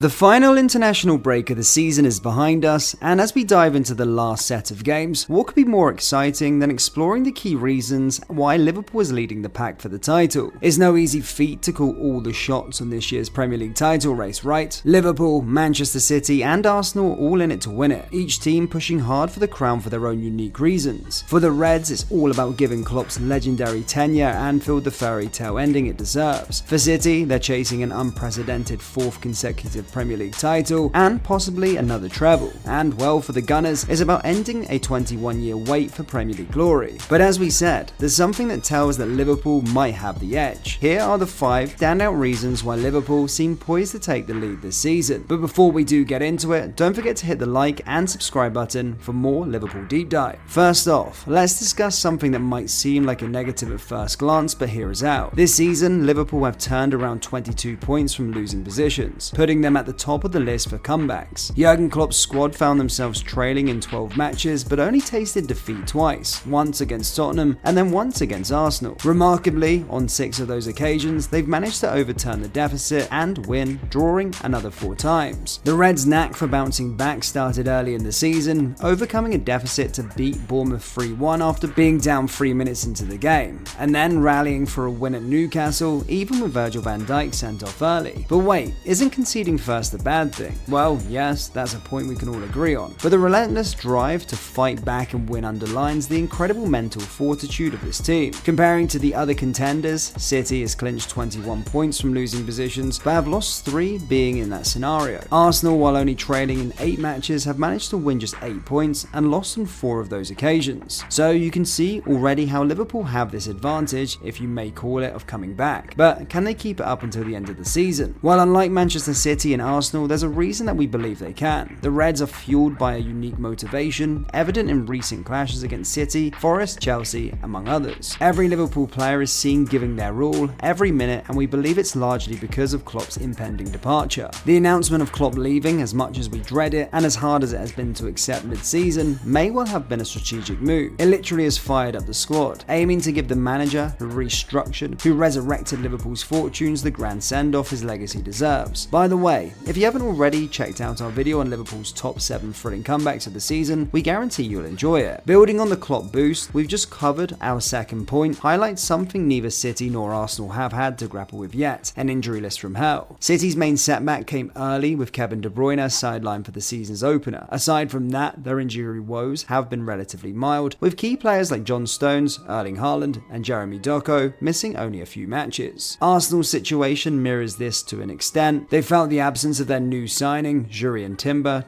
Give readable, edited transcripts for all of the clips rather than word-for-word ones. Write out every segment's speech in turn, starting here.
The final international break of the season is behind us, and as we dive into the last set of games, what could be more exciting than exploring the key reasons why Liverpool is leading the pack for the title? It's no easy feat to call all the shots on this year's Premier League title race, right? Liverpool, Manchester City and Arsenal all in it to win it, each team pushing hard for the crown for their own unique reasons. For the Reds, it's all about giving Klopp's legendary tenure at Anfield the fairy tale ending it deserves. For City, they're chasing an unprecedented fourth consecutive Premier League title and possibly another treble. And well, for the Gunners, it's about ending a 21-year wait for Premier League glory. But as we said, there's something that tells that Liverpool might have the edge. Here are the 5 standout reasons why Liverpool seem poised to take the lead this season. But before we do get into it, don't forget to hit the like and subscribe button for more Liverpool deep dive. First off, let's discuss something that might seem like a negative at first glance, but hear us out. This season, Liverpool have turned around 22 points from losing positions, putting them at the top of the list for comebacks. Jurgen Klopp's squad found themselves trailing in 12 matches but only tasted defeat twice, once against Tottenham and then once against Arsenal. Remarkably, on 6 of those occasions, they've managed to overturn the deficit and win, drawing another 4 times. The Reds' knack for bouncing back started early in the season, overcoming a deficit to beat Bournemouth 3-1 after being down 3 minutes into the game, and then rallying for a win at Newcastle, even with Virgil van Dijk sent off early. But wait, isn't conceding first a bad thing? Well, yes, that's a point we can all agree on. But the relentless drive to fight back and win underlines the incredible mental fortitude of this team. Comparing to the other contenders, City has clinched 21 points from losing positions, but have lost 3 being in that scenario. Arsenal, while only trailing in 8 matches, have managed to win just 8 points and lost on 4 of those occasions. So you can see already how Liverpool have this advantage, if you may call it, of coming back. But can they keep it up until the end of the season? Well, unlike Manchester City and Arsenal, there's a reason that we believe they can. The Reds are fueled by a unique motivation, evident in recent clashes against City, Forest, Chelsea, among others. Every Liverpool player is seen giving their all every minute, and we believe it's largely because of Klopp's impending departure. The announcement of Klopp leaving, as much as we dread it and as hard as it has been to accept mid-season, may well have been a strategic move. It literally has fired up the squad, aiming to give the manager who restructured, who resurrected Liverpool's fortunes, the grand send-off his legacy deserves. By the way, if you haven't already checked out our video on Liverpool's top 7 thrilling comebacks of the season, we guarantee you'll enjoy it. Building on the Klopp boost, we've just covered our second point, highlights something neither City nor Arsenal have had to grapple with yet, an injury list from hell. City's main setback came early with Kevin De Bruyne sidelined for the season's opener. Aside from that, their injury woes have been relatively mild, with key players like John Stones, Erling Haaland and Jeremy Doku missing only a few matches. Arsenal's situation mirrors this to an extent. They felt the absence of their new signing, Jurgen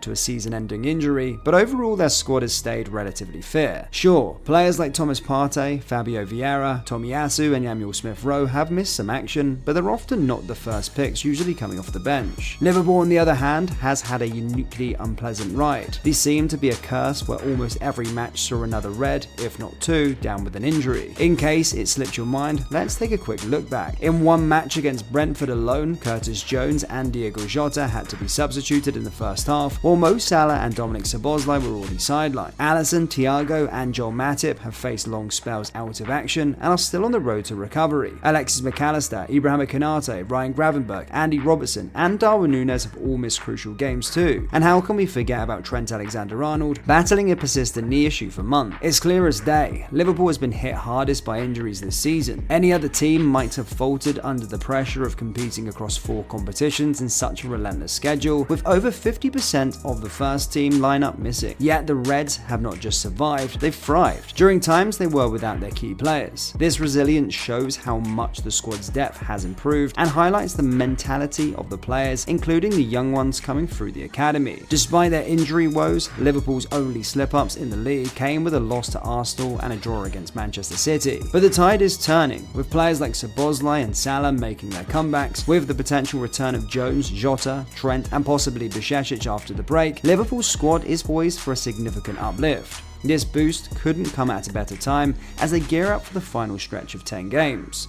to a season-ending injury, but overall their squad has stayed relatively fair. Sure, players like Thomas Partey, Fabio Vieira, Tomiyasu and Emile Smith-Rowe have missed some action, but they're often not the first picks, usually coming off the bench. Liverpool, on the other hand, has had a uniquely unpleasant ride. These seem to be a curse where almost every match saw another red, if not 2, down with an injury. In case it slipped your mind, let's take a quick look back. In one match against Brentford alone, Curtis Jones and Diogo Jota had to be substituted in the first half, while Mo Salah and Dominic Szoboszlai were already sidelined. Alisson, Thiago and Joel Matip have faced long spells out of action and are still on the road to recovery. Alexis McAllister, Ibrahima Konate, Ryan Gravenberch, Andy Robertson and Darwin Núñez have all missed crucial games too. And how can we forget about Trent Alexander-Arnold battling a persistent knee issue for months? It's clear as day, Liverpool has been hit hardest by injuries this season. Any other team might have faltered under the pressure of competing across 4 competitions in such a relentless schedule, with over 50% of the first team lineup missing. Yet the Reds have not just survived, they've thrived during times they were without their key players. This resilience shows how much the squad's depth has improved and highlights the mentality of the players, including the young ones coming through the academy. Despite their injury woes, Liverpool's only slip-ups in the league came with a loss to Arsenal and a draw against Manchester City. But the tide is turning, with players like Szoboszlai and Salah making their comebacks, with the potential return of Jones, Jota, Trent and possibly Bajcetic after the break. Liverpool's squad is poised for a significant uplift. This boost couldn't come at a better time as they gear up for the final stretch of 10 games.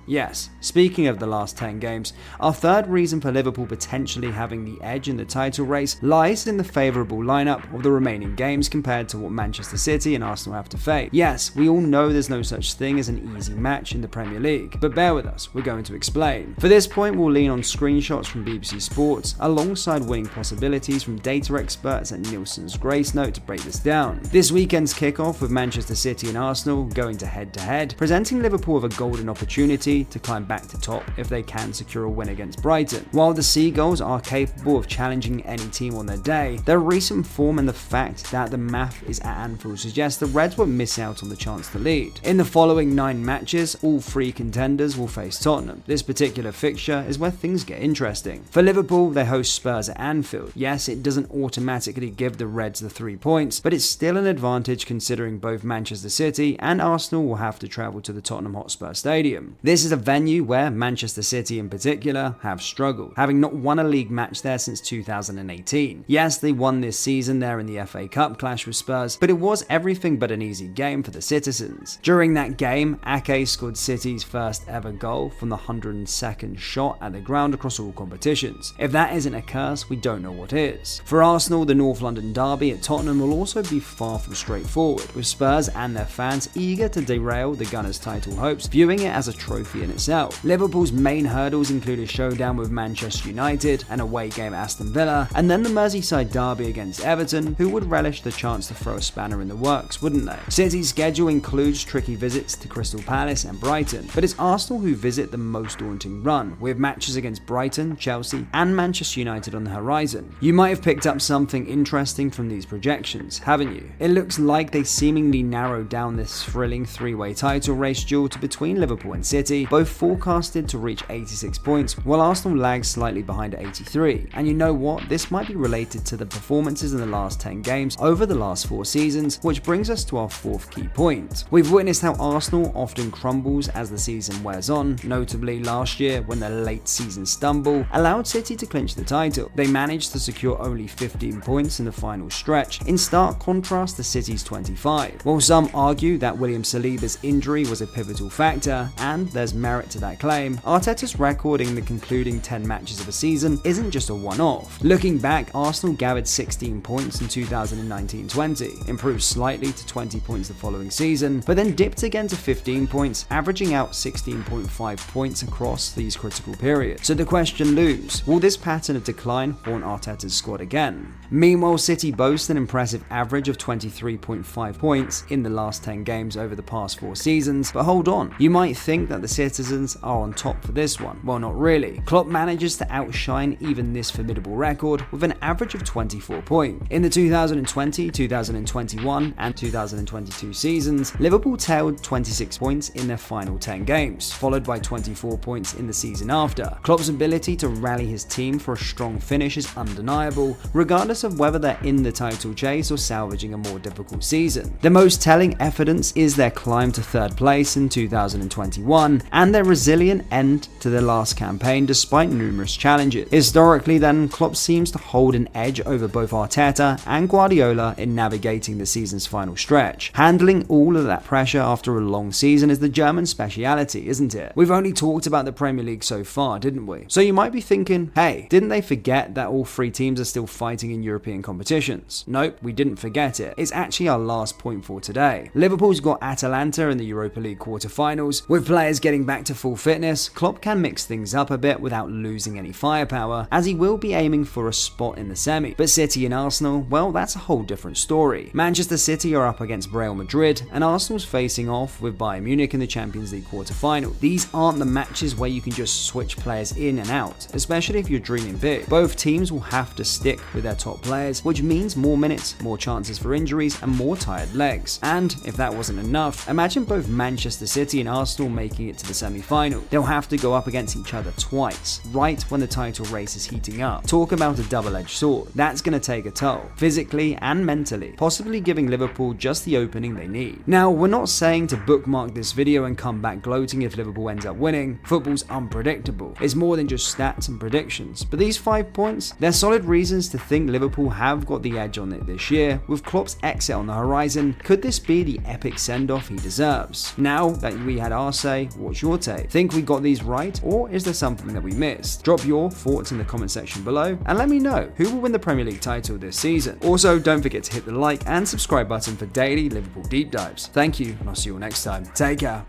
Yes, speaking of the last 10 games, our third reason for Liverpool potentially having the edge in the title race lies in the favourable lineup of the remaining games compared to what Manchester City and Arsenal have to face. Yes, we all know there's no such thing as an easy match in the Premier League, but bear with us, we're going to explain. For this point, we'll lean on screenshots from BBC Sports alongside winning possibilities from data experts at Nielsen's Grace Note to break this down. This weekend's kickoff with Manchester City and Arsenal going to head, presenting Liverpool with a golden opportunity to climb back to top if they can secure a win against Brighton. While the Seagulls are capable of challenging any team on their day, their recent form and the fact that the math is at Anfield suggests the Reds won't miss out on the chance to lead. In the following 9 matches, all 3 contenders will face Tottenham. This particular fixture is where things get interesting. For Liverpool, they host Spurs at Anfield. Yes, it doesn't automatically give the Reds the 3 points, but it's still an advantage considering both Manchester City and Arsenal will have to travel to the Tottenham Hotspur Stadium. This is a venue where Manchester City in particular have struggled, having not won a league match there since 2018. Yes, they won this season there in the FA Cup clash with Spurs, but it was everything but an easy game for the citizens. During that game, Ake scored City's first ever goal from the 102nd shot at the ground across all competitions. If that isn't a curse, we don't know what is. For Arsenal, the North London derby at Tottenham will also be far from straightforward, with Spurs and their fans eager to derail the Gunners' title hopes, viewing it as a trophy in itself. Liverpool's main hurdles include a showdown with Manchester United, an away game at Aston Villa, and then the Merseyside derby against Everton, who would relish the chance to throw a spanner in the works, wouldn't they? City's schedule includes tricky visits to Crystal Palace and Brighton, but it's Arsenal who visit the most daunting run, with matches against Brighton, Chelsea, and Manchester United on the horizon. You might have picked up something interesting from these projections, haven't you? It looks like they seemingly narrowed down this thrilling 3-way title race duel to between Liverpool and City, both forecasted to reach 86 points, while Arsenal lags slightly behind at 83. And you know what? This might be related to the performances in the last 10 games over the last 4 seasons, which brings us to our 4th key point. We've witnessed how Arsenal often crumbles as the season wears on, notably last year when their late season stumble allowed City to clinch the title. They managed to secure only 15 points in the final stretch, in stark contrast to City's 25. While some argue that William Saliba's injury was a pivotal factor, and there's merit to that claim, Arteta's record in the concluding 10 matches of a season isn't just a one-off. Looking back, Arsenal gathered 16 points in 2019-20, improved slightly to 20 points the following season, but then dipped again to 15 points, averaging out 16.5 points across these critical periods. So the question looms, will this pattern of decline haunt Arteta's squad again? Meanwhile, City boast an impressive average of 23.5 points in the last 10 games over the past 4 seasons, but hold on, you might think that the citizens are on top for this one. Well, not really. Klopp manages to outshine even this formidable record with an average of 24 points. In the 2020, 2021 and 2022 seasons, Liverpool tailed 26 points in their final 10 games, followed by 24 points in the season after. Klopp's ability to rally his team for a strong finish is undeniable, regardless of whether they're in the title chase or salvaging a more difficult season. The most telling evidence is their climb to 3rd place in 2021 and their resilient end to their last campaign despite numerous challenges. Historically then, Klopp seems to hold an edge over both Arteta and Guardiola in navigating the season's final stretch. Handling all of that pressure after a long season is the German speciality, isn't it? We've only talked about the Premier League so far, didn't we? So you might be thinking, hey, didn't they forget that all 3 teams are still fighting in European competitions? Nope, we didn't forget it. It's actually our last point for today. Liverpool's got Atalanta in the Europa League quarterfinals. With players getting back to full fitness, Klopp can mix things up a bit without losing any firepower, as he will be aiming for a spot in the semi. But City and Arsenal, well, that's a whole different story. Manchester City are up against Real Madrid, and Arsenal's facing off with Bayern Munich in the Champions League quarterfinal. These aren't the matches where you can just switch players in and out, especially if you're dreaming big. Both teams will have to stick with their top players, which means more minutes, more chances for injuries, and more tired legs. And if that wasn't enough, imagine both Manchester City and Arsenal making it to the semi-final. They'll have to go up against each other twice, right when the title race is heating up. Talk about a double-edged sword. That's going to take a toll, physically and mentally, possibly giving Liverpool just the opening they need. Now, we're not saying to bookmark this video and come back gloating if Liverpool ends up winning. Football's unpredictable. It's more than just stats and predictions. But these 5 points, they're solid reasons to think Liverpool have got the edge on it this year, with Klopp's exit on the horizon, could this be the epic send-off he deserves? Now that we had our say, what's your take? Think we got these right, or is there something that we missed? Drop your thoughts in the comment section below, and let me know who will win the Premier League title this season. Also, don't forget to hit the like and subscribe button for daily Liverpool deep dives. Thank you, and I'll see you all next time. Take care.